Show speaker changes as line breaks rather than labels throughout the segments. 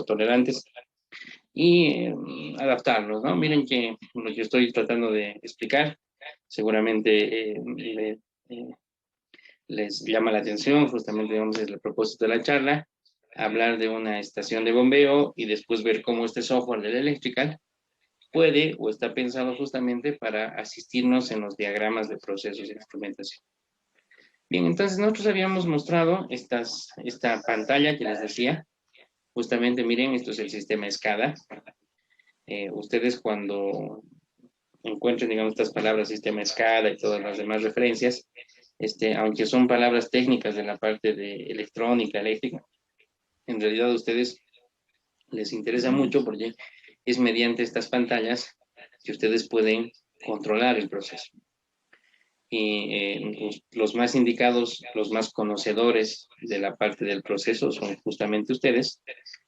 tolerantes, y adaptarlos, ¿no? Miren que lo que estoy tratando de explicar seguramente les llama la atención, justamente, digamos, es el propósito de la charla, hablar de una estación de bombeo y después ver cómo este software del Electrical puede o está pensado justamente para asistirnos en los diagramas de procesos de instrumentación. Bien, entonces nosotros habíamos mostrado esta pantalla que les decía. Justamente, miren, esto es el sistema SCADA. Ustedes cuando encuentren, digamos, estas palabras, sistema SCADA y todas las demás referencias, aunque son palabras técnicas de la parte de electrónica, eléctrica, en realidad a ustedes les interesa mucho porque es mediante estas pantallas que ustedes pueden controlar el proceso. Y los más indicados, los más conocedores de la parte del proceso son justamente ustedes,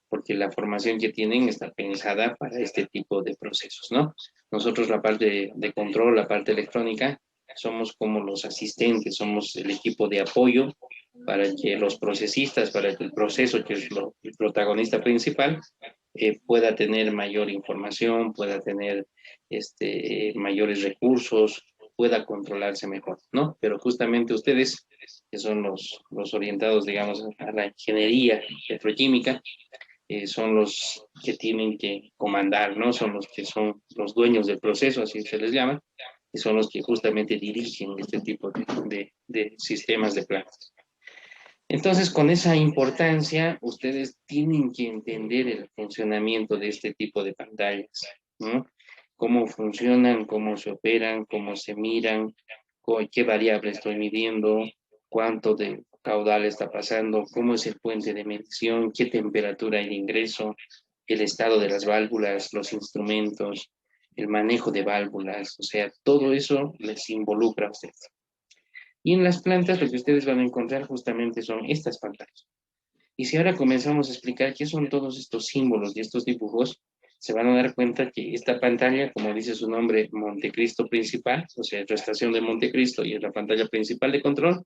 porque la formación que tienen está pensada para este tipo de procesos, ¿no? Nosotros la parte de control, la parte electrónica, somos como los asistentes, somos el equipo de apoyo para que los procesistas, para que el proceso, que es el protagonista principal, pueda tener mayor información, pueda tener mayores recursos, pueda controlarse mejor, ¿no? Pero justamente ustedes, que son los orientados, digamos, a la ingeniería petroquímica, son los que tienen que comandar, ¿no? Son los que son los dueños del proceso, así se les llama, y son los que justamente dirigen este tipo de sistemas de plantas. Entonces, con esa importancia, ustedes tienen que entender el funcionamiento de este tipo de pantallas, ¿no? Cómo funcionan, cómo se operan, cómo se miran, qué variable estoy midiendo, cuánto de caudal está pasando, cómo es el puente de medición, qué temperatura hay de ingreso, el estado de las válvulas, los instrumentos, el manejo de válvulas, o sea, todo eso les involucra a ustedes. Y en las plantas lo que ustedes van a encontrar justamente son estas pantallas. Y si ahora comenzamos a explicar qué son todos estos símbolos y estos dibujos, se van a dar cuenta que esta pantalla, como dice su nombre, Montecristo principal, o sea, es la estación de Montecristo y es la pantalla principal de control,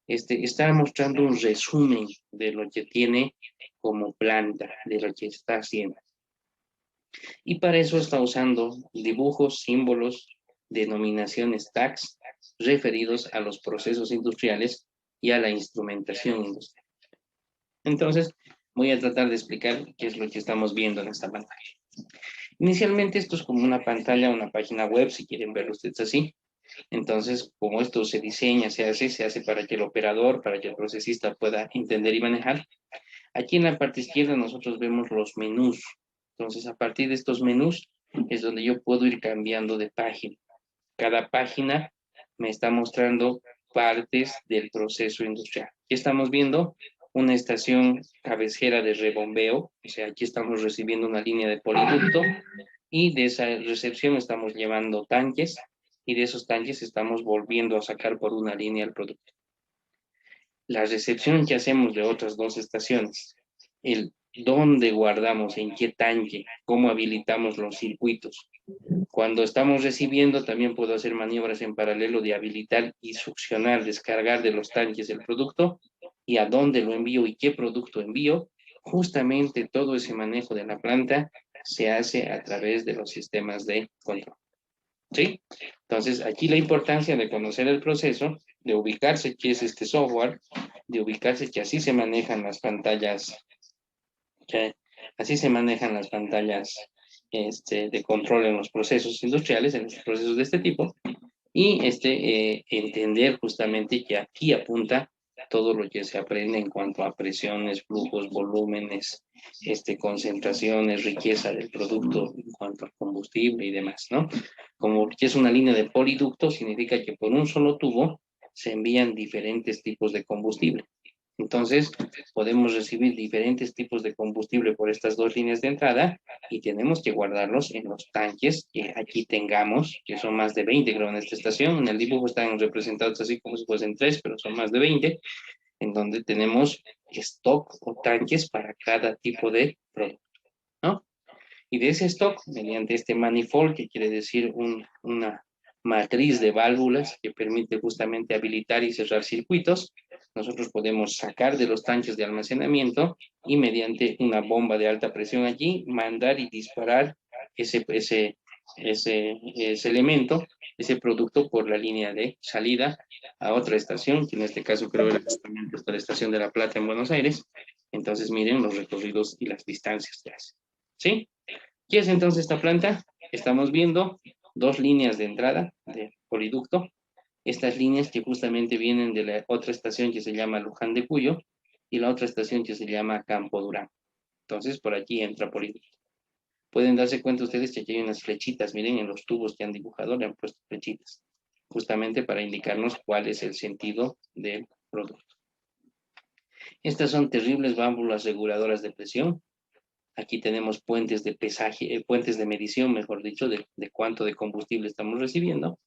está mostrando un resumen de lo que tiene como planta, de lo que está haciendo. Y para eso está usando dibujos, símbolos, denominaciones tags referidos a los procesos industriales y a la instrumentación industrial. Entonces, voy a tratar de explicar qué es lo que estamos viendo en esta pantalla. Inicialmente esto es como una pantalla, una página web, si quieren verlo ustedes así. Entonces, como esto se diseña, se hace para que el operador, para que el procesista pueda entender y manejar. Aquí en la parte izquierda nosotros vemos los menús. Entonces, a partir de estos menús es donde yo puedo ir cambiando de página. Cada página me está mostrando partes del proceso industrial. Aquí estamos viendo una estación cabecera de rebombeo, o sea, aquí estamos recibiendo una línea de poliducto y de esa recepción estamos llevando tanques y de esos tanques estamos volviendo a sacar por una línea el producto. La recepción que hacemos de otras dos estaciones, el dónde guardamos, en qué tanque, cómo habilitamos los circuitos. Cuando estamos recibiendo, también puedo hacer maniobras en paralelo de habilitar y succionar, descargar de los tanques el producto y a dónde lo envío y qué producto envío. Justamente todo ese manejo de la planta se hace a través de los sistemas de control. ¿Sí? Entonces, aquí la importancia de conocer el proceso, de ubicarse qué es este software, de ubicarse que así se manejan las pantallas, que así se manejan las pantallas de control en los procesos industriales, en los procesos de este tipo, y entender justamente que aquí apunta todo lo que se aprende en cuanto a presiones, flujos, volúmenes, concentraciones, riqueza del producto en cuanto al combustible y demás, ¿no? Como que es una línea de poliducto, significa que por un solo tubo se envían diferentes tipos de combustible. Entonces, podemos recibir diferentes tipos de combustible por estas dos líneas de entrada y tenemos que guardarlos en los tanques que aquí tengamos, que son más de 20, creo, en esta estación. En el dibujo están representados así como si fuesen 3, pero son más de 20, en donde tenemos stock o tanques para cada tipo de producto, ¿no? Y de ese stock, mediante este manifold, que quiere decir una matriz de válvulas que permite justamente habilitar y cerrar circuitos, nosotros podemos sacar de los tanques de almacenamiento y mediante una bomba de alta presión allí, mandar y disparar ese elemento, ese producto por la línea de salida a otra estación, que en este caso creo que justamente es la estación de La Plata en Buenos Aires. Entonces miren los recorridos y las distancias que hace. ¿Sí? ¿Qué es entonces esta planta? Estamos viendo dos líneas de entrada de poliducto. Estas líneas que justamente vienen de la otra estación que se llama Luján de Cuyo y la otra estación que se llama Campo Durán. Entonces por aquí entra poliducto. Pueden darse cuenta ustedes que aquí hay unas flechitas, miren en los tubos que han dibujado, le han puesto flechitas, justamente para indicarnos cuál es el sentido del producto. Estas son terribles válvulas reguladoras de presión. Aquí tenemos puentes de pesaje, puentes de medición, mejor dicho, de cuánto de combustible estamos recibiendo.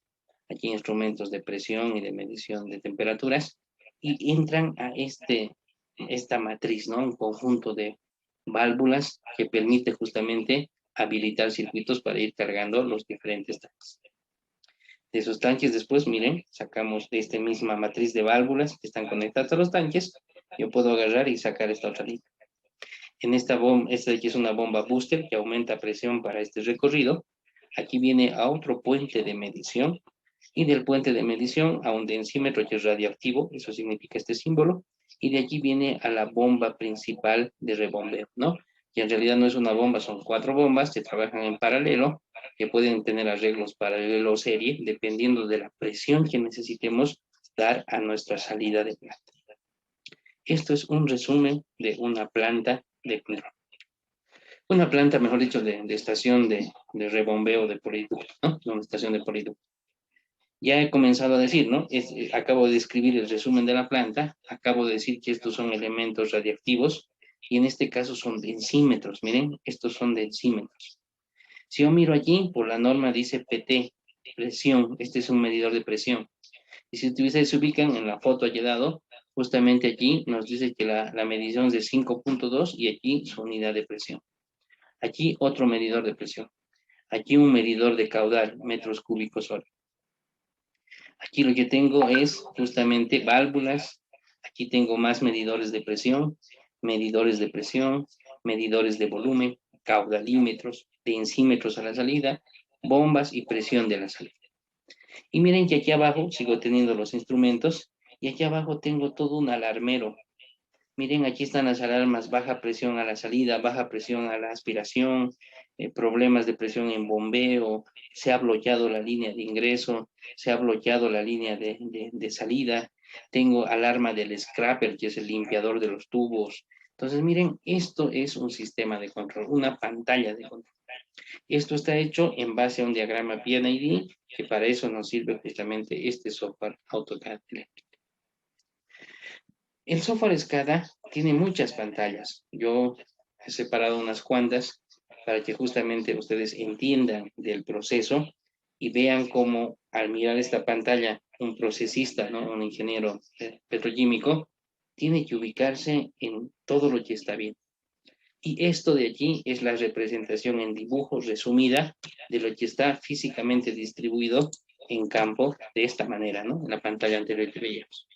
Aquí instrumentos de presión y de medición de temperaturas. Y entran a esta matriz, ¿no? Un conjunto de válvulas que permite justamente habilitar circuitos para ir cargando los diferentes tanques. De esos tanques después, miren, sacamos de esta misma matriz de válvulas que están conectadas a los tanques. Yo puedo agarrar y sacar esta otra línea. En esta bomba, esta de aquí es una bomba booster que aumenta presión para este recorrido. Aquí viene a otro puente de medición y del puente de medición a un densímetro que es radioactivo, eso significa este símbolo, y de aquí viene a la bomba principal de rebombeo, ¿no? Que en realidad no es una bomba, son 4 bombas que trabajan en paralelo, que pueden tener arreglos paralelo o serie, dependiendo de la presión que necesitemos dar a nuestra salida de planta. Esto es un resumen de una planta de control. Una planta, mejor dicho, de estación de rebombeo de poliducto, ¿no? Una estación de poliducto. Ya he comenzado a decir, ¿no? Acabo de describir el resumen de la planta, acabo de decir que estos son elementos radiactivos, y en este caso son densímetros, miren, estos son densímetros. Si yo miro allí, por la norma dice PT, presión, este es un medidor de presión. Y si ustedes se ubican en la foto allí dado, justamente aquí nos dice que la medición es de 5.2 y aquí su unidad de presión. Aquí otro medidor de presión. Aquí un medidor de caudal, metros cúbicos hora. Aquí lo que tengo es justamente válvulas. Aquí tengo más medidores de presión, medidores de volumen, caudalímetros, densímetros a la salida, bombas y presión de la salida. Y miren que aquí abajo sigo teniendo los instrumentos y aquí abajo tengo todo un alarmero. Miren, aquí están las alarmas, baja presión a la salida, baja presión a la aspiración, problemas de presión en bombeo, se ha bloqueado la línea de ingreso, se ha bloqueado la línea de salida, tengo alarma del scraper, que es el limpiador de los tubos. Entonces, miren, esto es un sistema de control, una pantalla de control. Esto está hecho en base a un diagrama PNID, que para eso nos sirve justamente este software AutoCAD eléctrico. El software SCADA tiene muchas pantallas. Yo he separado unas cuantas para que justamente ustedes entiendan del proceso y vean cómo al mirar esta pantalla un procesista, ¿no? Un ingeniero petroquímico, tiene que ubicarse en todo lo que está bien. Y esto de aquí es la representación en dibujo resumida de lo que está físicamente distribuido en campo de esta manera, ¿no? En la pantalla anterior que veíamos.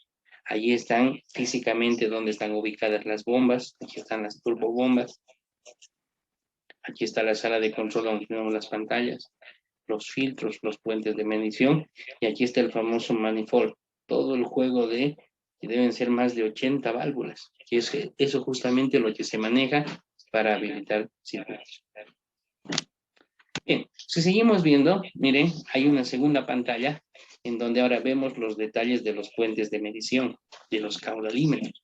Allí están físicamente donde están ubicadas las bombas. Aquí están las turbobombas. Aquí está la sala de control donde tenemos las pantallas, los filtros, los puentes de medición. Y aquí está el famoso manifold. Todo el juego de que deben ser más de 80 válvulas. Y es eso justamente lo que se maneja para habilitar circuitos. Bien, si seguimos viendo, miren, hay una segunda pantalla en donde ahora vemos los detalles de los puentes de medición, de los caudalímetros.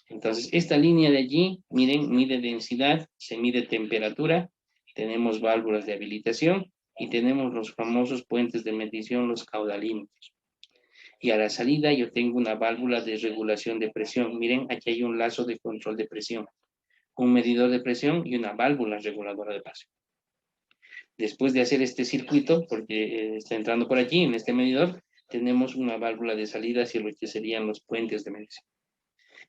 Entonces, esta línea de allí, miren, mide densidad, se mide temperatura, tenemos válvulas de habilitación y tenemos los famosos puentes de medición, los caudalímetros. Y a la salida yo tengo una válvula de regulación de presión. Miren, aquí hay un lazo de control de presión, un medidor de presión y una válvula reguladora de presión. Después de hacer este circuito, porque está entrando por aquí, en este medidor, tenemos una válvula de salida hacia lo que serían los puentes de medición.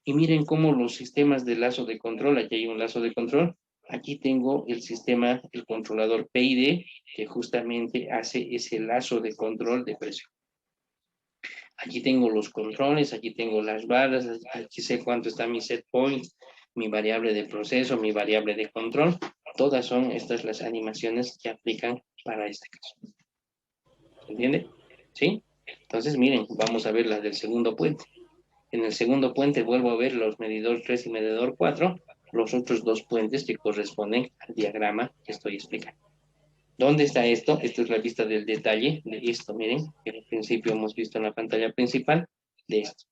Y miren cómo los sistemas de lazo de control, aquí hay un lazo de control, aquí tengo el sistema, el controlador PID, que justamente hace ese lazo de control de presión. Aquí tengo los controles, aquí tengo las barras, aquí sé cuánto está mi set point, mi variable de proceso, mi variable de control. Todas son estas las animaciones que aplican para este caso. ¿Entiende? ¿Sí? Entonces, miren, vamos a ver las del segundo puente. En el segundo puente vuelvo a ver los medidor 3 y medidor 4, los otros dos puentes que corresponden al diagrama que estoy explicando. ¿Dónde está esto? Esta es la vista del detalle de esto, miren, que al principio hemos visto en la pantalla principal de esto.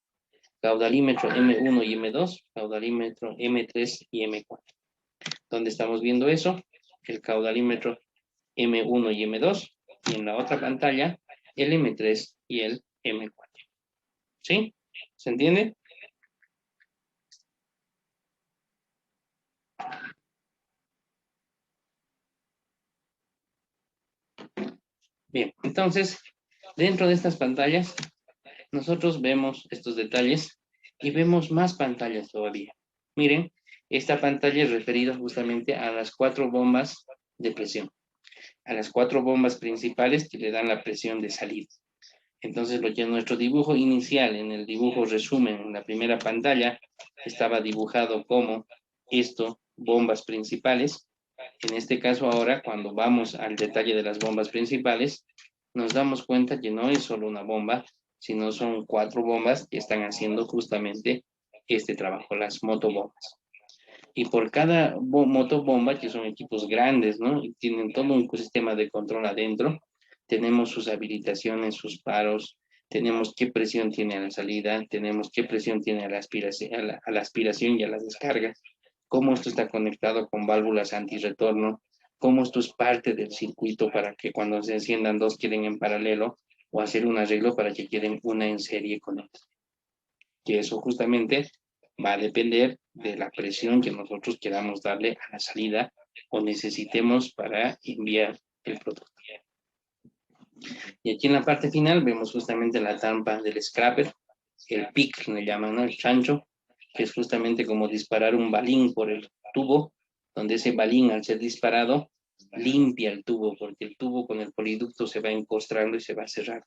Caudalímetro M1 y M2, caudalímetro M3 y M4. ¿Dónde estamos viendo eso? El caudalímetro M1 y M2, y en la otra pantalla el M3 y el M4. ¿Sí? ¿Se entiende? Bien, entonces, dentro de estas pantallas, nosotros vemos estos detalles y vemos más pantallas todavía. Miren, esta pantalla es referida justamente a las 4 bombas de presión, a las 4 bombas principales que le dan la presión de salida. Entonces, lo que en nuestro dibujo inicial, en el dibujo resumen, en la primera pantalla, estaba dibujado como esto, bombas principales. En este caso ahora, cuando vamos al detalle de las bombas principales, nos damos cuenta que no es solo una bomba, sino son 4 bombas que están haciendo justamente este trabajo, las motobombas. Y por cada motobomba, que son equipos grandes, ¿no? Y tienen todo un sistema de control adentro, tenemos sus habilitaciones, sus paros, tenemos qué presión tiene a la salida, tenemos qué presión tiene a la aspiración, a la aspiración y a la descarga, cómo esto está conectado con válvulas antirretorno, cómo esto es parte del circuito para que cuando se enciendan dos queden en paralelo o hacer un arreglo para que queden una en serie con otra. Que eso justamente va a depender de la presión que nosotros queramos darle a la salida o necesitemos para enviar el producto. Y aquí en la parte final vemos justamente la trampa del scraper, el pick le llaman, ¿no? El chancho, que es justamente como disparar un balín por el tubo, donde ese balín al ser disparado limpia el tubo, porque el tubo con el poliducto se va encostrando y se va a cerrar.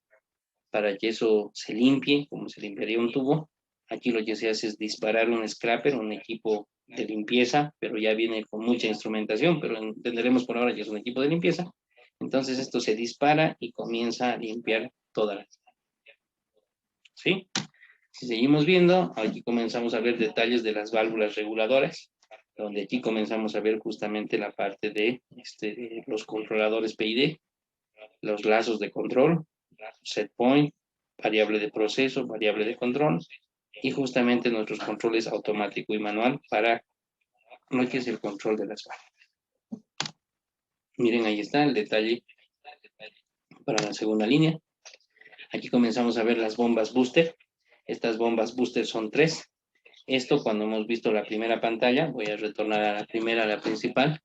Para que eso se limpie, como se limpiaría un tubo, aquí lo que se hace es disparar un scraper, un equipo de limpieza, pero ya viene con mucha instrumentación, pero entenderemos por ahora que es un equipo de limpieza. Entonces esto se dispara y comienza a limpiar toda la... ¿Sí? Si seguimos viendo, aquí comenzamos a ver detalles de las válvulas reguladoras, donde aquí comenzamos a ver justamente la parte de los controladores PID, los lazos de control, set point, variable de proceso, variable de control, y justamente nuestros controles automático y manual para lo que es el control de las válvulas. Miren, ahí está el detalle para la segunda línea. Aquí comenzamos a ver las bombas booster. Estas bombas booster son 3. Esto cuando hemos visto la primera pantalla, voy a retornar a la primera, a la principal.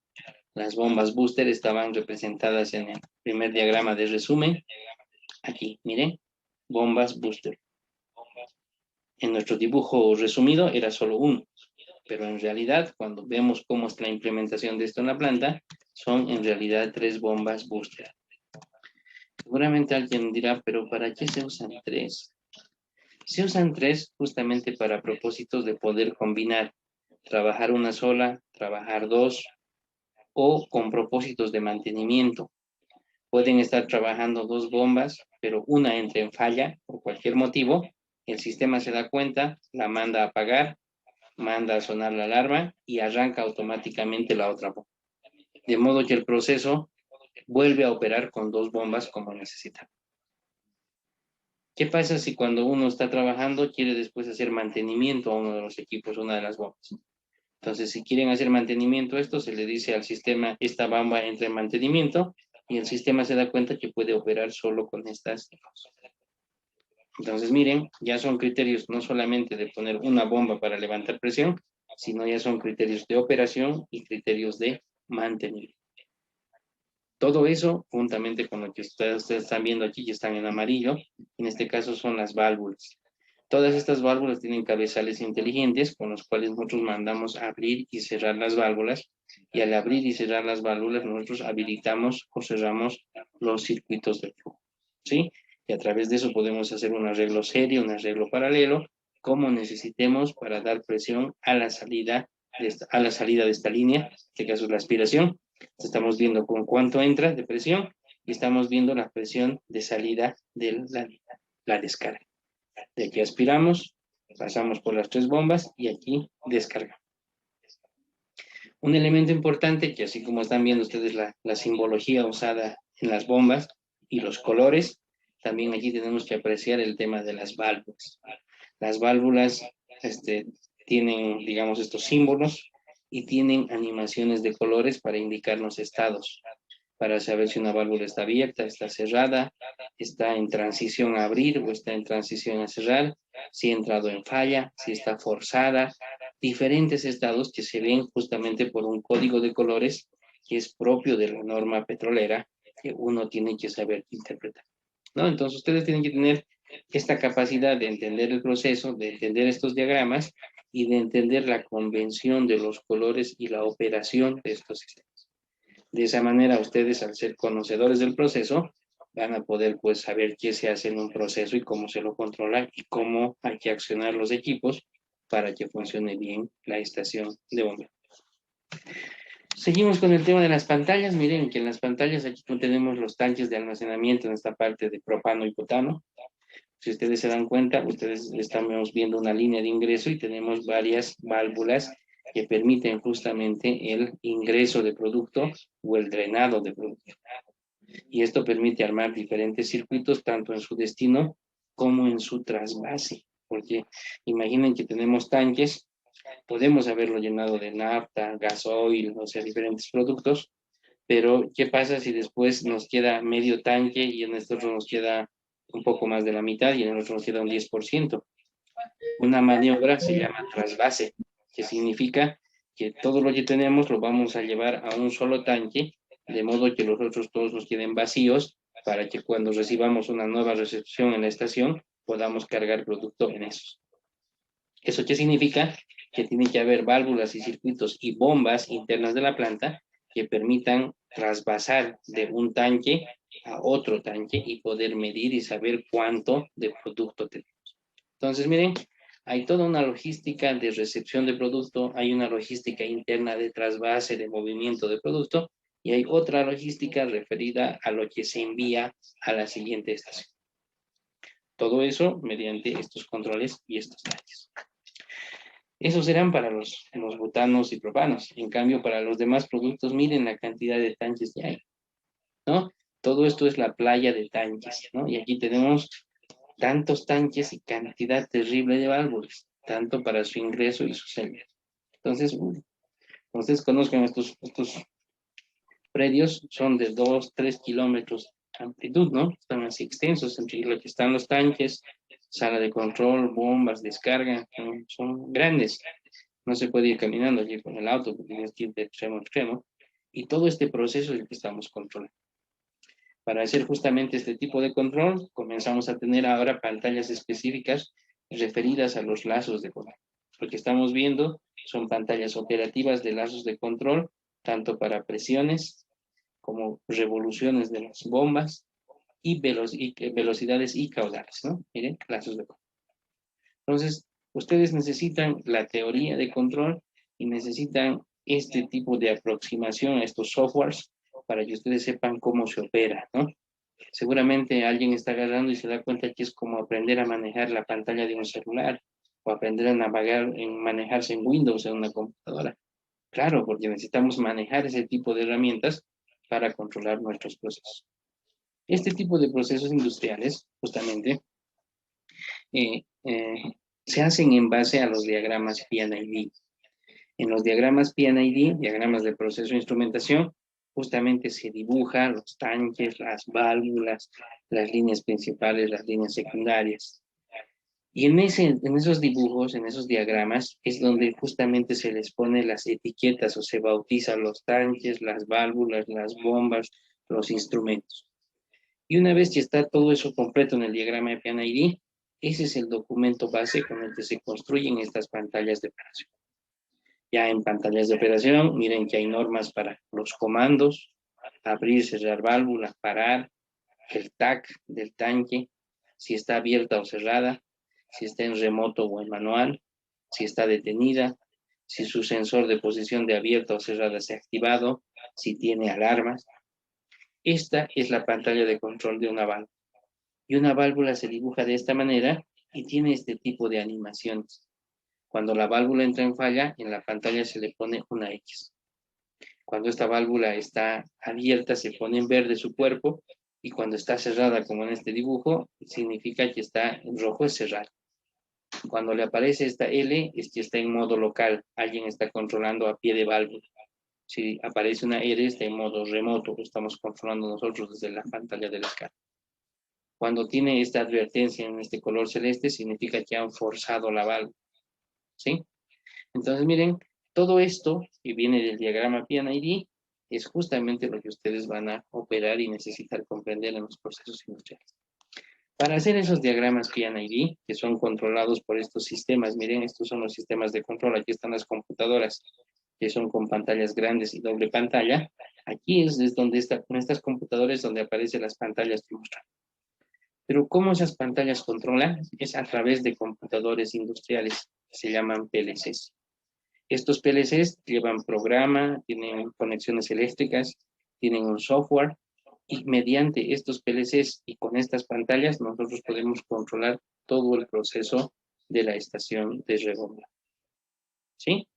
Las bombas booster estaban representadas en el primer diagrama de resumen. Aquí, miren, bombas booster. En nuestro dibujo resumido era solo uno, pero en realidad cuando vemos cómo es la implementación de esto en la planta, son en realidad 3 bombas booster. Seguramente alguien dirá, pero ¿para qué se usan 3? Se usan 3 justamente para propósitos de poder combinar, trabajar una sola, trabajar 2, o con propósitos de mantenimiento. Pueden estar trabajando 2 bombas, pero una entra en falla por cualquier motivo, el sistema se da cuenta, la manda a apagar, manda a sonar la alarma y arranca automáticamente la otra bomba. De modo que el proceso vuelve a operar con 2 bombas como necesita. ¿Qué pasa si cuando uno está trabajando quiere después hacer mantenimiento a uno de los equipos, una de las bombas? Entonces, si quieren hacer mantenimiento a esto, se le dice al sistema, esta bomba entra en mantenimiento y el sistema se da cuenta que puede operar solo con estas dos. Entonces, miren, ya son criterios no solamente de poner una bomba para levantar presión, sino ya son criterios de operación y criterios de mantenimiento. Todo eso, juntamente con lo que ustedes están viendo aquí, que están en amarillo, en este caso son las válvulas. Todas estas válvulas tienen cabezales inteligentes con los cuales nosotros mandamos abrir y cerrar las válvulas, y al abrir y cerrar las válvulas nosotros habilitamos o cerramos los circuitos de flujo. ¿Sí? Y a través de eso podemos hacer un arreglo serio, un arreglo paralelo, como necesitemos para dar presión a la salida de esta línea, en este caso es la aspiración. Estamos viendo con cuánto entra de presión y estamos viendo la presión de salida de la descarga. De aquí aspiramos, pasamos por las 3 bombas y aquí descargamos. Un elemento importante que así como están viendo ustedes la simbología usada en las bombas y los colores, también aquí tenemos que apreciar el tema de las válvulas. Las válvulas tienen, digamos, estos símbolos y tienen animaciones de colores para indicarnos estados, para saber si una válvula está abierta, está cerrada, está en transición a abrir o está en transición a cerrar, si ha entrado en falla, si está forzada, diferentes estados que se ven justamente por un código de colores que es propio de la norma petrolera que uno tiene que saber interpretar, ¿no? Entonces ustedes tienen que tener esta capacidad de entender el proceso, de entender estos diagramas y de entender la convención de los colores y la operación de estos sistemas. De esa manera, ustedes, al ser conocedores del proceso, van a poder pues saber qué se hace en un proceso y cómo se lo controla y cómo hay que accionar los equipos para que funcione bien la estación de bombeo. Seguimos con el tema de las pantallas. Miren que en las pantallas aquí tenemos los tanques de almacenamiento en esta parte de propano y butano. Si ustedes se dan cuenta, ustedes estamos viendo una línea de ingreso y tenemos varias válvulas que permiten justamente el ingreso de producto o el drenado de producto. Y esto permite armar diferentes circuitos, tanto en su destino como en su trasvase. Porque imaginen que tenemos tanques, podemos haberlo llenado de nafta, gasoil, o sea, diferentes productos, pero ¿qué pasa si después nos queda medio tanque y en nosotros nos queda un poco más de la mitad y en el otro nos queda un 10%? Una maniobra se llama trasvase, que significa que todo lo que tenemos lo vamos a llevar a un solo tanque, de modo que los otros todos nos queden vacíos, para que cuando recibamos una nueva recepción en la estación, podamos cargar producto en esos. ¿Eso qué significa? Que tiene que haber válvulas y circuitos y bombas internas de la planta que permitan trasvasar de un tanque a otro tanque y poder medir y saber cuánto de producto tenemos. Entonces, miren, hay toda una logística de recepción de producto, hay una logística interna de trasvase, de movimiento de producto, y hay otra logística referida a lo que se envía a la siguiente estación. Todo eso mediante estos controles y estos tanques. Esos serán para los butanos y propanos. En cambio, para los demás productos, miren la cantidad de tanques que hay, ¿no? Todo esto es la playa de tanques, ¿no? Y aquí tenemos tantos tanques y cantidad terrible de válvulas, tanto para su ingreso y su salida. Entonces, ustedes conozcan estos predios, son de 2, 3 kilómetros de amplitud, ¿no? Están así extensos, entre lo que están los tanques, sala de control, bombas, descarga, son grandes. No se puede ir caminando allí con el auto, porque tienes que ir de extremo a extremo. Y todo este proceso es el que estamos controlando. Para hacer justamente este tipo de control, comenzamos a tener ahora pantallas específicas referidas a los lazos de control. Lo que estamos viendo son pantallas operativas de lazos de control, tanto para presiones como revoluciones de las bombas y velocidades y caudales, ¿no? Miren, lazos de control. Entonces, ustedes necesitan la teoría de control y necesitan este tipo de aproximación a estos softwares para que ustedes sepan cómo se opera, ¿no? Seguramente alguien está agarrando y se da cuenta que es como aprender a manejar la pantalla de un celular o aprender a navegar, manejarse en Windows en una computadora. Claro, porque necesitamos manejar ese tipo de herramientas para controlar nuestros procesos. Este tipo de procesos industriales, justamente, se hacen en base a los diagramas P&ID. En los diagramas P&ID, diagramas de proceso de instrumentación, justamente se dibujan los tanques, las válvulas, las líneas principales, las líneas secundarias. Y en esos dibujos, en esos diagramas, es donde justamente se les pone las etiquetas o se bautizan los tanques, las válvulas, las bombas, los instrumentos. Y una vez que está todo eso completo en el diagrama de P&ID, ese es el documento base con el que se construyen estas pantallas de operación. Ya en pantallas de operación, miren que hay normas para los comandos, abrir, cerrar válvula, parar, el TAC del tanque, si está abierta o cerrada, si está en remoto o en manual, si está detenida, si su sensor de posición de abierta o cerrada se ha activado, si tiene alarmas. Esta es la pantalla de control de una válvula. Y una válvula se dibuja de esta manera y tiene este tipo de animaciones. Cuando la válvula entra en falla, en la pantalla se le pone una X. Cuando esta válvula está abierta, se pone en verde su cuerpo, y cuando está cerrada, como en este dibujo, significa que está en rojo, es cerrada. Cuando le aparece esta L, es que está en modo local, alguien está controlando a pie de válvula. Si aparece una R, está en modo remoto, lo estamos controlando nosotros desde la pantalla de la escala. Cuando tiene esta advertencia en este color celeste, significa que han forzado la válvula, ¿sí? Entonces, miren, todo esto que viene del diagrama PID es justamente lo que ustedes van a operar y necesitar comprender en los procesos industriales. Para hacer esos diagramas PID, que son controlados por estos sistemas, miren, estos son los sistemas de control, aquí están las computadoras, que son con pantallas grandes y doble pantalla. Aquí es donde está, con estas computadoras, donde aparecen las pantallas que muestran. Pero ¿cómo esas pantallas controlan? Es a través de computadores industriales, que se llaman PLCs. Estos PLCs llevan programa, tienen conexiones eléctricas, tienen un software, y mediante estos PLCs y con estas pantallas nosotros podemos controlar todo el proceso de la estación de redondo. ¿Sí?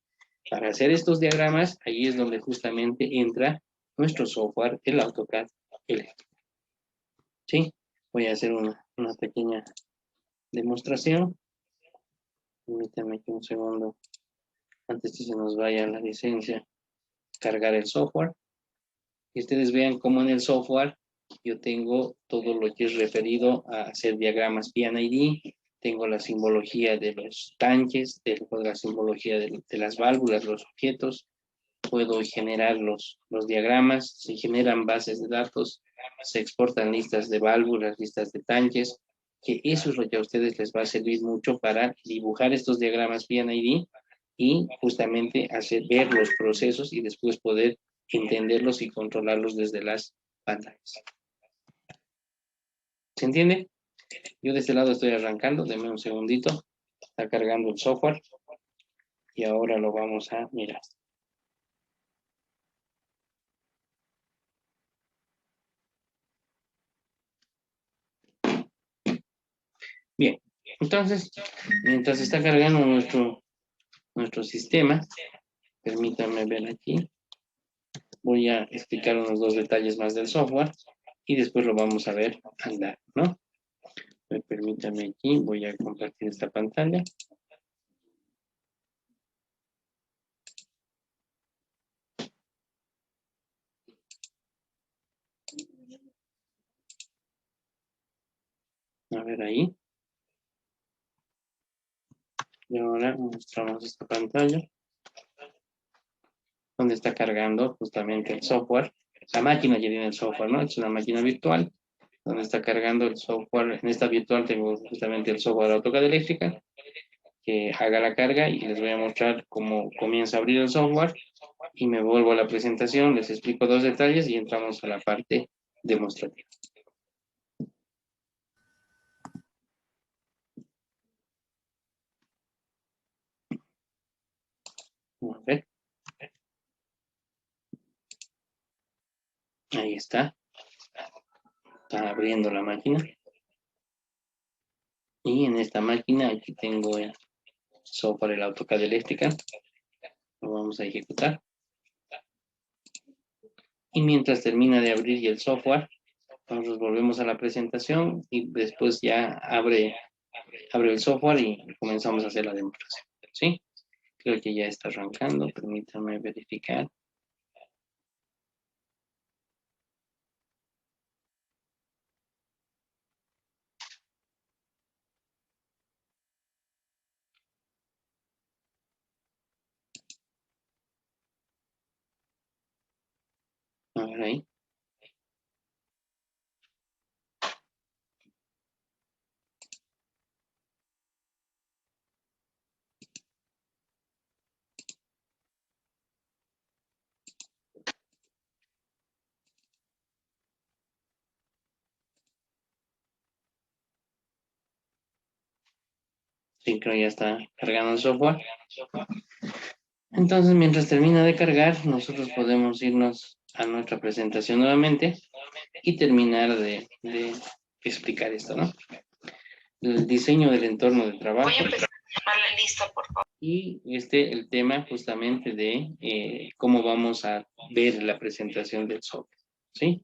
Para hacer estos diagramas, ahí es donde justamente entra nuestro software, el AutoCAD eléctrico. ¿Sí? Voy a hacer una pequeña demostración. Permítanme que un segundo, antes que se nos vaya la licencia, cargar el software. Y ustedes vean cómo en el software yo tengo todo lo que es referido a hacer diagramas PID, tengo la simbología de los tanques, tengo la simbología de las válvulas, los objetos, puedo generar los diagramas, se generan bases de datos, se exportan listas de válvulas, listas de tanques, que eso es lo que a ustedes les va a servir mucho para dibujar estos diagramas PID y justamente hacer ver los procesos y después poder entenderlos y controlarlos desde las pantallas. ¿Se entiende? Yo de este lado estoy arrancando, denme un segundito, está cargando el software y ahora lo vamos a mirar. Bien, entonces, mientras está cargando nuestro sistema, permítanme ver aquí, voy a explicar unos dos detalles más del software y después lo vamos a ver andar, ¿no? Permítanme aquí, voy a compartir esta pantalla. A ver ahí. Y ahora mostramos esta pantalla, donde está cargando justamente el software. La máquina ya tiene el software, ¿no? Es una máquina virtual, donde está cargando el software. En esta virtual tengo justamente el software de AutoCAD eléctrica, que haga la carga y les voy a mostrar cómo comienza a abrir el software. Y me vuelvo a la presentación, les explico dos detalles y entramos a la parte demostrativa. A ver. Ahí está. Está abriendo la máquina. Y en esta máquina aquí tengo el software, el AutoCAD eléctrica. Lo vamos a ejecutar. Y mientras termina de abrir el software, nosotros volvemos a la presentación y después ya abre el software y comenzamos a hacer la demostración. ¿Sí? Creo que ya está arrancando. Permítanme verificar. A ver ahí. Sí, creo ya está cargando el software. Entonces, mientras termina de cargar, nosotros podemos irnos a nuestra presentación nuevamente y terminar de explicar esto, ¿no? El diseño del entorno de trabajo. Voy a empezar a la lista, por favor. Y el tema justamente de cómo vamos a ver la presentación del software, ¿sí?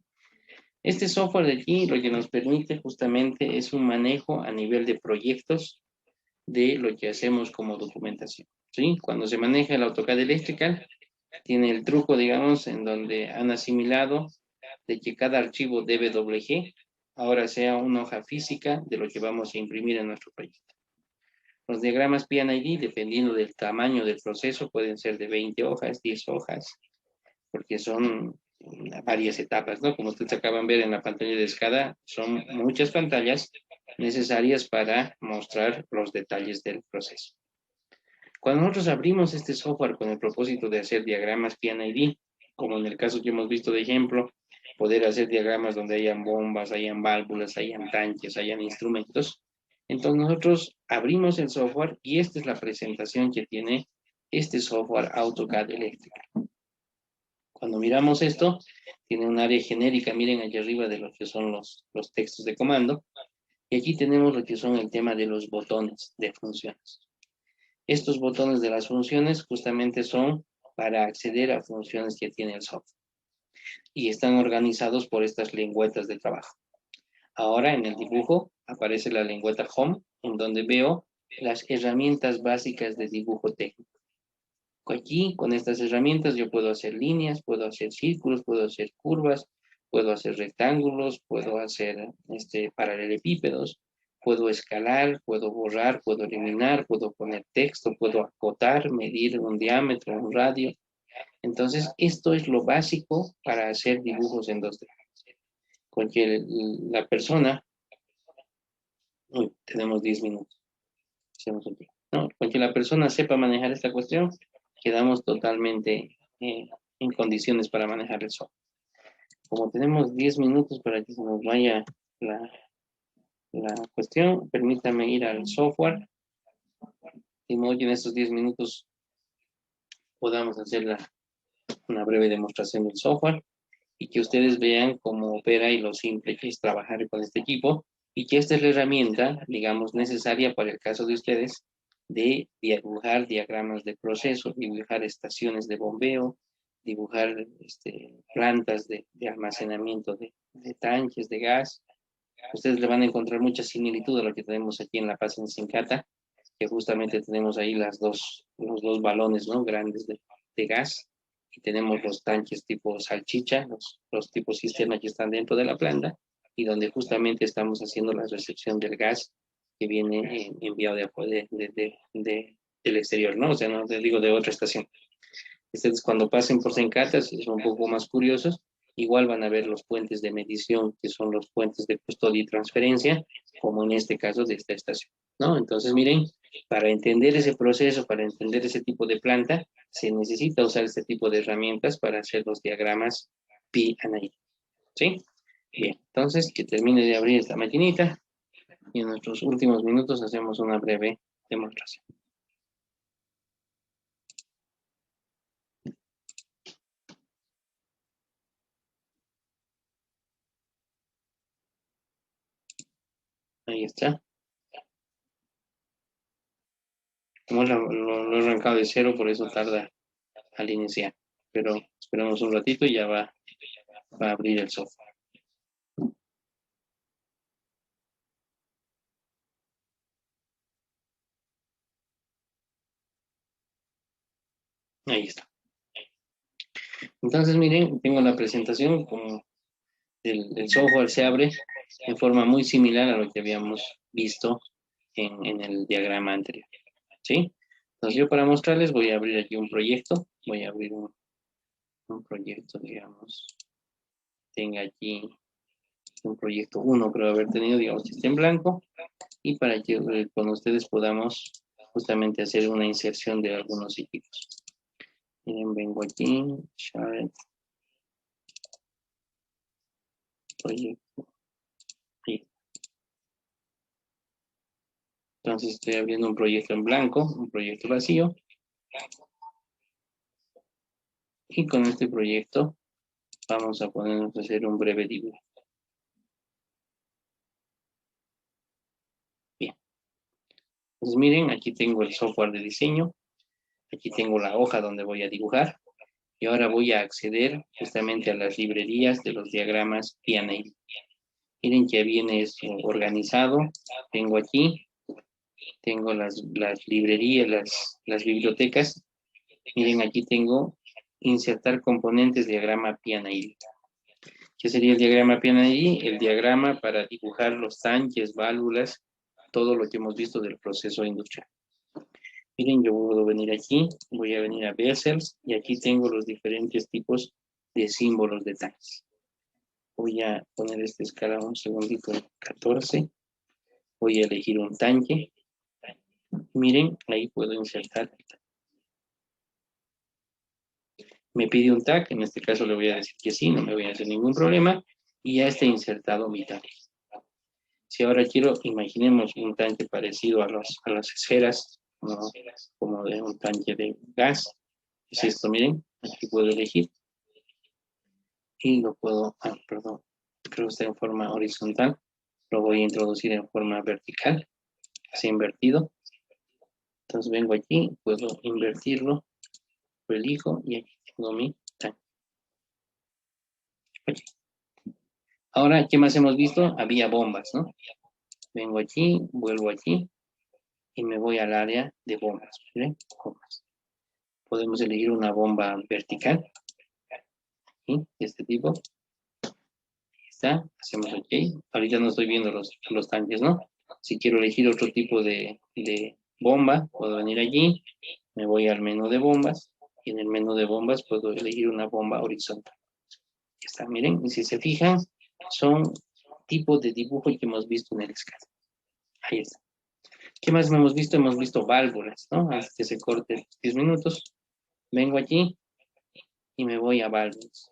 Este software de aquí lo que nos permite justamente es un manejo a nivel de proyectos de lo que hacemos como documentación, ¿sí? Cuando se maneja el AutoCAD Electrical, tiene el truco, digamos, en donde han asimilado de que cada archivo DWG ahora sea una hoja física de lo que vamos a imprimir en nuestro proyecto. Los diagramas PNID, dependiendo del tamaño del proceso, pueden ser de 20 hojas, 10 hojas, porque son varias etapas, ¿no? Como ustedes acaban de ver en la pantalla de escala, son muchas pantallas necesarias para mostrar los detalles del proceso. Cuando nosotros abrimos este software con el propósito de hacer diagramas PNID, como en el caso que hemos visto de ejemplo, poder hacer diagramas donde hayan bombas, hayan válvulas, hayan tanques, hayan instrumentos, entonces nosotros abrimos el software y esta es la presentación que tiene este software AutoCAD Electrical. Cuando miramos esto, tiene un área genérica, miren allá arriba de lo que son los textos de comando, y aquí tenemos lo que son el tema de los botones de funciones. Estos botones de las funciones justamente son para acceder a funciones que tiene el software y están organizados por estas lengüetas de trabajo. Ahora en el dibujo aparece la lengüeta Home, en donde veo las herramientas básicas de dibujo técnico. Aquí, con estas herramientas, yo puedo hacer líneas, puedo hacer círculos, puedo hacer curvas, puedo hacer rectángulos, puedo hacer paralelepípedos, puedo escalar, puedo borrar, puedo eliminar, puedo poner texto, puedo acotar, medir un diámetro, un radio. Entonces, esto es lo básico para hacer dibujos en 2D. Con que la persona, tenemos 10 minutos, no, con que la persona sepa manejar esta cuestión, quedamos totalmente en condiciones para manejar el software. Como tenemos 10 minutos para que se nos vaya la cuestión, permítame ir al software, de modo que en estos 10 minutos podamos hacer una breve demostración del software y que ustedes vean cómo opera y lo simple que es trabajar con este equipo y que esta es la herramienta, digamos, necesaria para el caso de ustedes de dibujar diagramas de proceso, dibujar estaciones de bombeo, dibujar plantas de almacenamiento de tanques de gas. Ustedes le van a encontrar mucha similitud a lo que tenemos aquí en La Paz, en Sincata, que justamente tenemos ahí los dos balones, ¿no? Grandes de gas, y tenemos los tanques tipo salchicha, los tipos cisterna que están dentro de la planta, y donde justamente estamos haciendo la recepción del gas que viene enviado del exterior, ¿no? O sea, no te digo de otra estación. Ustedes cuando pasen por Sencatas, son un poco más curiosos, igual van a ver los puentes de medición, que son los puentes de custodia y transferencia, como en este caso de esta estación, ¿no? Entonces, miren, para entender ese proceso, para entender ese tipo de planta, se necesita usar este tipo de herramientas para hacer los diagramas P&ID, ¿sí? Bien, entonces, que termine de abrir esta maquinita y en nuestros últimos minutos hacemos una breve demostración. Ahí está. Como lo he arrancado de cero, por eso tarda al iniciar. Pero esperamos un ratito y ya va a abrir el software. Ahí está. Entonces, miren, tengo la presentación como el software se abre en forma muy similar a lo que habíamos visto en el diagrama anterior. ¿Sí? Entonces, yo para mostrarles voy a abrir aquí un proyecto. Voy a abrir un proyecto, digamos. Tenga aquí un proyecto 1, creo haber tenido, digamos, que esté en blanco. Y para que con ustedes podamos justamente hacer una inserción de algunos equipos. Miren, vengo aquí, Shared, proyecto. Sí. Entonces estoy abriendo un proyecto en blanco, un proyecto vacío. Y con este proyecto vamos a ponernos a hacer un breve dibujo. Bien. Pues miren, aquí tengo el software de diseño. Aquí tengo la hoja donde voy a dibujar. Y ahora voy a acceder justamente a las librerías de los diagramas PNL. Miren que viene esto organizado. Tengo aquí, tengo las librerías, las bibliotecas. Miren, aquí tengo insertar componentes diagrama PNL. ¿Qué sería el diagrama PNL? El diagrama para dibujar los tanques, válvulas, todo lo que hemos visto del proceso industrial. Miren, yo puedo venir aquí, voy a venir a Bezels y aquí tengo los diferentes tipos de símbolos de tanques. Voy a poner esta escala un segundito, 14. Voy a elegir un tanque. Miren, ahí puedo insertar. Me pide un tag, en este caso le voy a decir que sí, no me voy a hacer ningún problema. Y ya está insertado mi tanque. Si ahora quiero, imaginemos un tanque parecido a las esferas, ¿no? Como de un tanque de gas. Es esto, miren, aquí puedo elegir. Y lo puedo, perdón, creo que está en forma horizontal. Lo voy a introducir en forma vertical, así invertido. Entonces vengo aquí, puedo invertirlo, lo elijo y aquí tengo mi tanque. Okay. Ahora, ¿qué más hemos visto? Había bombas, ¿no? Vengo aquí, vuelvo aquí y me voy al área de bombas. ¿Miren? Bombas. Podemos elegir una bomba vertical, ¿sí? De este tipo. Ahí está, hacemos OK. Ahorita no estoy viendo los tanques, ¿no? Si quiero elegir otro tipo de bomba, puedo venir allí, me voy al menú de bombas y en el menú de bombas puedo elegir una bomba horizontal. Ahí está, miren, y si se fijan, son tipos de dibujo que hemos visto en el SCAD. Ahí está. ¿Qué más hemos visto? Hemos visto válvulas, ¿no? Hasta que se corte 10 minutos. Vengo aquí y me voy a válvulas.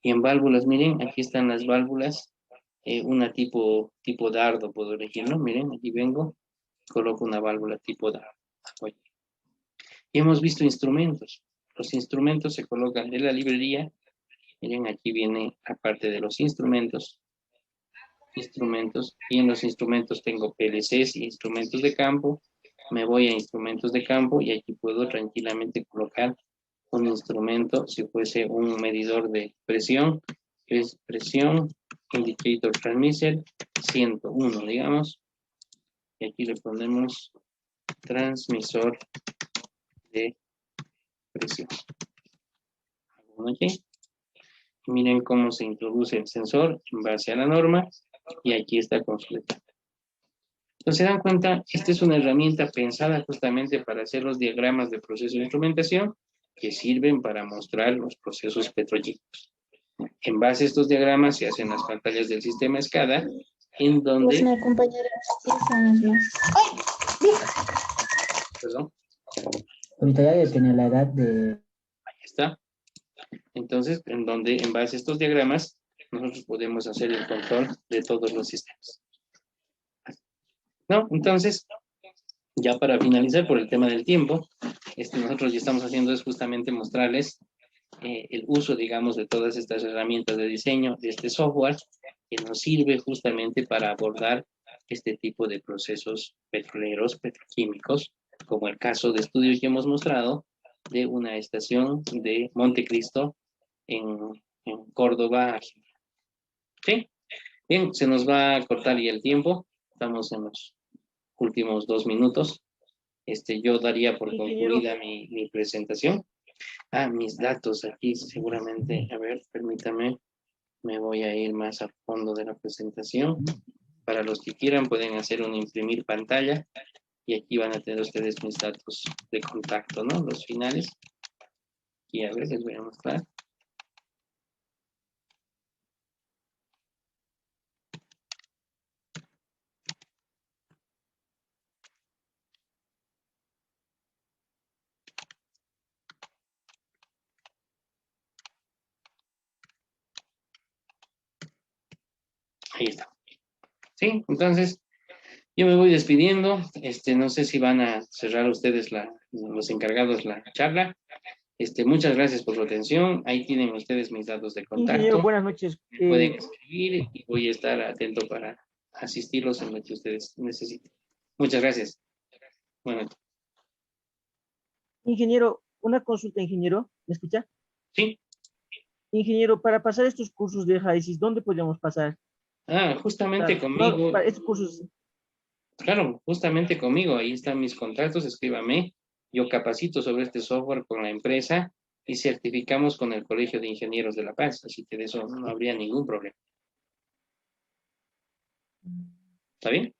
Y en válvulas, miren, aquí están las válvulas. Una tipo dardo puedo elegir, ¿no? Miren, aquí vengo, coloco una válvula tipo dardo. Y hemos visto instrumentos. Los instrumentos se colocan en la librería. Miren, aquí viene aparte de los instrumentos. Y en los instrumentos tengo PLCs y instrumentos de campo. Me voy a instrumentos de campo y aquí puedo tranquilamente colocar un instrumento, si fuese un medidor de presión, es presión, indicator transmitter, 101, digamos. Y aquí le ponemos transmisor de presión. ¿Okay? Miren cómo se introduce el sensor en base a la norma y aquí está completado. Entonces, se dan cuenta, esta es una herramienta pensada justamente para hacer los diagramas de proceso de instrumentación que sirven para mostrar los procesos petroquímicos. En base a estos diagramas se hacen las pantallas del sistema SCADA, en donde...
Es una compañera, 10 años más.
Perdón.
Ahorita ya tiene la edad de...
Ahí está. Entonces, en donde en base a estos diagramas, nosotros podemos hacer el control de todos los sistemas. ¿No? Entonces, ya para finalizar por el tema del tiempo, nosotros ya estamos haciendo es justamente mostrarles el uso, digamos, de todas estas herramientas de diseño, de este software, que nos sirve justamente para abordar este tipo de procesos petroleros, petroquímicos, como el caso de estudio que hemos mostrado de una estación de Montecristo en Córdoba. ¿Sí? Bien, se nos va a cortar ya el tiempo, estamos en los últimos 2 minutos. Yo daría por concluida mi presentación. Mis datos aquí seguramente, a ver, permítame, me voy a ir más al fondo de la presentación. Para los que quieran pueden hacer un imprimir pantalla y aquí van a tener ustedes mis datos de contacto, ¿no? Los finales. Y a ver, les voy a mostrar. Ahí está. Sí, entonces, Yo me voy despidiendo. No sé si van a cerrar ustedes los encargados la charla. Muchas gracias por su atención. Ahí tienen ustedes mis datos de
Ingeniero,
contacto.
buenas noches.
Me pueden escribir y voy a estar atento para asistirlos en lo que ustedes necesiten. Muchas gracias. Bueno,
Ingeniero, una consulta, ingeniero. ¿Me escucha?
sí.
Ingeniero, para pasar estos cursos de Jaisis, ¿dónde podríamos pasar?
Justamente
No,
conmigo.
para estos cursos.
Claro, justamente conmigo. Ahí están mis contactos. Escríbame. Yo capacito sobre este software con la empresa y certificamos con el Colegio de Ingenieros de La Paz. Así que de eso no habría ningún problema. ¿Está bien?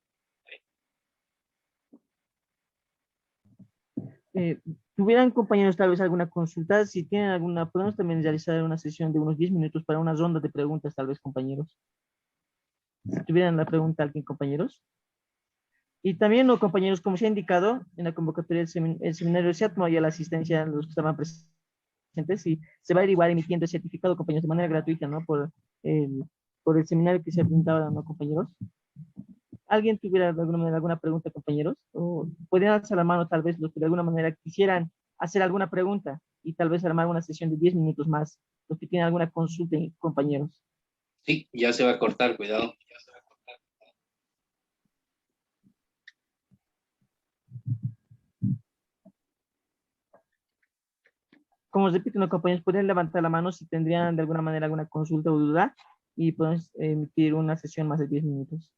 ¿Tuvieran, compañeros, tal vez alguna consulta? Si tienen alguna, podemos también realizar una sesión de unos 10 minutos para una ronda de preguntas, tal vez, compañeros. Si tuvieran la pregunta alguien, compañeros. Y también, no, compañeros, como se ha indicado en la convocatoria el seminario se y a la asistencia de los que estaban presentes, y se va a igual emitiendo el certificado, compañeros, de manera gratuita, ¿no? Por el seminario que se ha brindado, ¿no, compañeros? ¿Alguien tuviera de alguna manera alguna pregunta, compañeros? O podrían alzar la mano, tal vez, los que de alguna manera quisieran hacer alguna pregunta y tal vez armar una sesión de 10 minutos más, los que tienen alguna consulta, compañeros.
Sí, ya se va a cortar, cuidado.
Como os repito, los compañeros podrían levantar la mano si tendrían de alguna manera alguna consulta o duda y podemos emitir una sesión más de 10 minutos.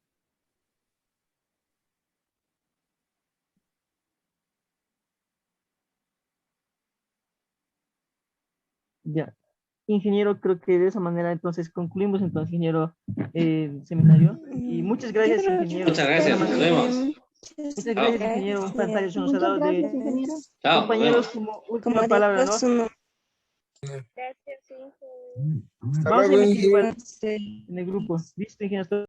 Ya. Ingeniero, creo que de esa manera entonces concluimos entonces, ingeniero, el seminario. Y muchas gracias, ingeniero.
Muchas gracias, nos vemos.
Muchas gracias, ingeniero. Un pantalla se nos ha dado
Muchas gracias,
de
ingeniero.
Chao, nos
compañeros
vemos.
como última palabra, ¿no?
Gracias,
Vamos a emitir igual en el grupo. Listo, ingeniero.